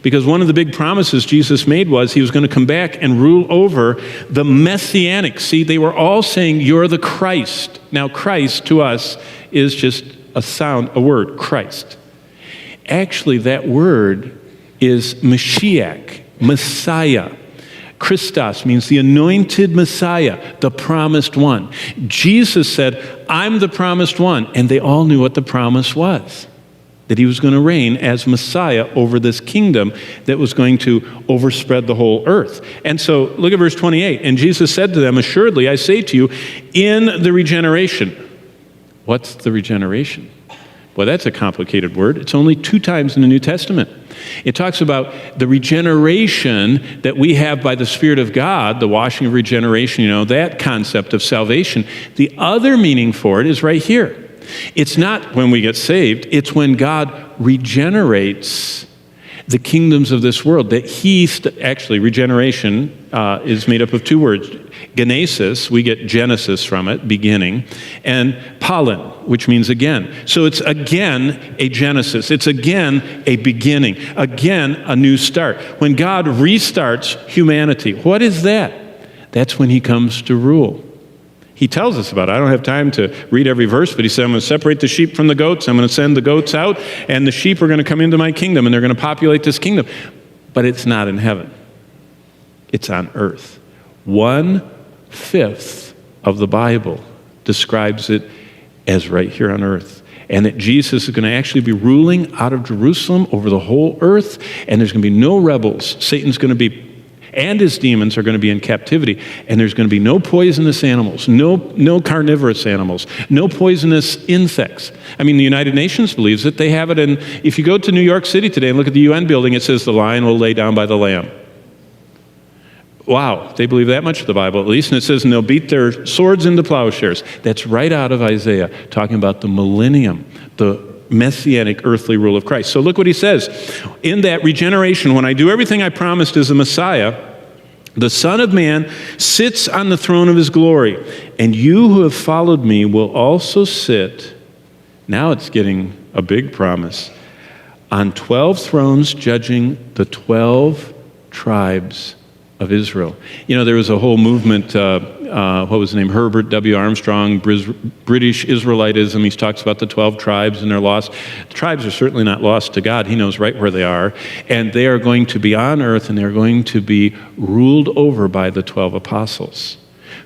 because one of the big promises Jesus made was he was going to come back and rule over the Messianic. See, they were all saying, you're the Christ. Now, Christ to us is just a word, Christ. Actually, that word is Mashiach, Messiah. Christos means the anointed Messiah, the promised one. Jesus said, I'm the promised one. And they all knew what the promise was, that he was going to reign as Messiah over this kingdom that was going to overspread the whole earth. And so look at verse 28. And Jesus said to them, assuredly, I say to you, in the regeneration. What's the regeneration? Well, that's a complicated word. It's only 2 times in the New Testament. It talks about the regeneration that we have by the Spirit of God, the washing of regeneration, that concept of salvation. The other meaning for it is right here. It's not when we get saved, it's when God regenerates the kingdoms of this world. That actually, regeneration is made up of 2 words. Genesis, we get Genesis from it, beginning, and palin, which means again. So it's again a Genesis. It's again a beginning. Again, a new start. When God restarts humanity, what is that? That's when he comes to rule. He tells us about it. I don't have time to read every verse, but he said, I'm going to separate the sheep from the goats. I'm going to send the goats out, and the sheep are going to come into my kingdom, and they're going to populate this kingdom. But it's not in heaven. It's on earth. 1/5 of the Bible describes it as right here on earth. And that Jesus is going to actually be ruling out of Jerusalem over the whole earth, and there's going to be no rebels. Satan's going to be, and his demons are going to be in captivity, and there's going to be no poisonous animals, no carnivorous animals, no poisonous insects. I mean, the United Nations believes it. They have it in, if you go to New York City today and look at the UN building, it says the lion will lay down by the lamb. Wow, they believe that much of the Bible at least. And it says, and they'll beat their swords into plowshares. That's right out of Isaiah, talking about the millennium, the messianic earthly rule of Christ. So look what he says. In that regeneration, when I do everything I promised as a Messiah, the Son of Man sits on the throne of his glory. And you who have followed me will also sit, now it's getting a big promise, on 12 thrones judging the 12 tribes of Israel. There was a whole movement, what was his name? Herbert W. Armstrong, British Israelitism. He talks about the 12 tribes and they're lost. The tribes are certainly not lost to God. He knows right where they are. And they are going to be on earth, and they're going to be ruled over by the 12 apostles,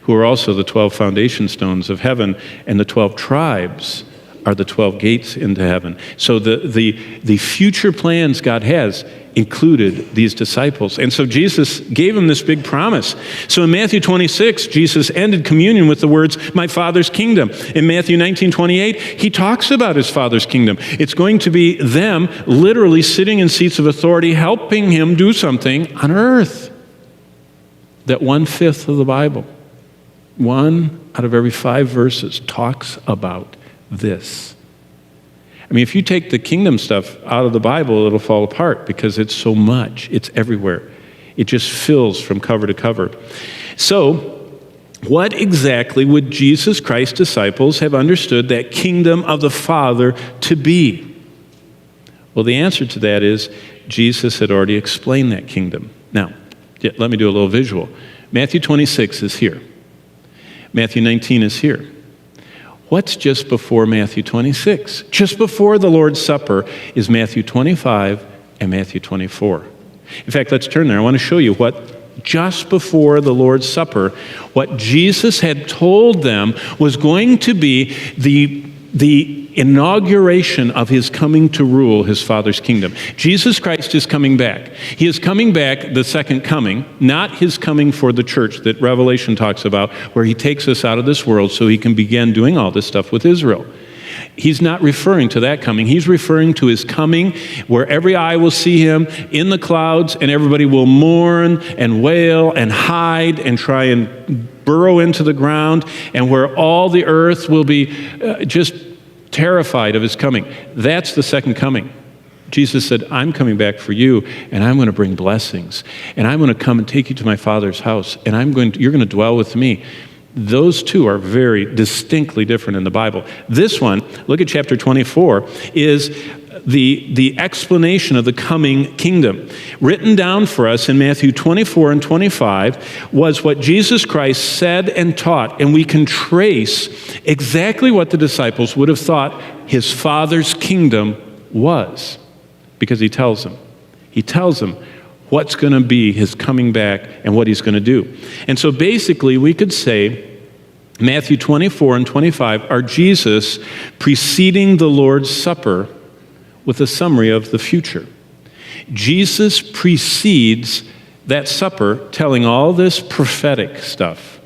who are also the 12 foundation stones of heaven, and the 12 tribes are the 12 gates into heaven. So the future plans God has included these disciples. And so Jesus gave them this big promise. So in Matthew 26, Jesus ended communion with the words, my Father's kingdom. In Matthew 19:28, he talks about his Father's kingdom. It's going to be them literally sitting in seats of authority, helping him do something on earth. That 1/5 of the Bible, 1 out of every 5 verses, talks about this. I mean, if you take the kingdom stuff out of the Bible, it'll fall apart because it's so much. It's everywhere. It just fills from cover to cover. So, what exactly would Jesus Christ's disciples have understood that kingdom of the Father to be? Well, the answer to that is Jesus had already explained that kingdom. Now, let me do a little visual. Matthew 26 is here. Matthew 19 is here. What's just before Matthew 26? Just before the Lord's Supper is Matthew 25 and Matthew 24. In fact, let's turn there. I want to show you what just before the Lord's Supper, what Jesus had told them was going to be the inauguration of his coming to rule his Father's kingdom. Jesus Christ is coming back. He is coming back, the second coming, not his coming for the church that Revelation talks about, where he takes us out of this world so he can begin doing all this stuff with Israel. He's not referring to that coming. He's referring to his coming where every eye will see him in the clouds, and everybody will mourn and wail and hide and try and burrow into the ground, and where all the earth will be just terrified of his coming. That's the second coming. Jesus said, I'm coming back for you, and I'm going to bring blessings, and I'm going to come and take you to my Father's house, and you're going to dwell with me. Those two are very distinctly different in the Bible. This one, look at chapter 24, is the explanation of the coming kingdom. Written down for us in Matthew 24 and 25 was what Jesus Christ said and taught, and we can trace exactly what the disciples would have thought his Father's kingdom was, because he tells them. He tells them what's going to be his coming back and what he's going to do. And so basically we could say Matthew 24 and 25 are Jesus preceding the Lord's Supper with a summary of the future. Jesus precedes that supper telling all this prophetic stuff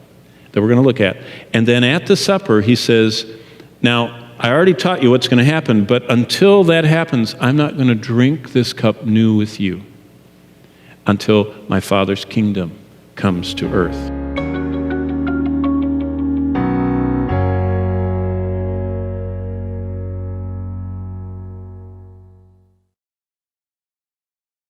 that we're going to look at. And then at the supper he says, now I already taught you what's going to happen, but until that happens, I'm not going to drink this cup new with you until my Father's kingdom comes to earth.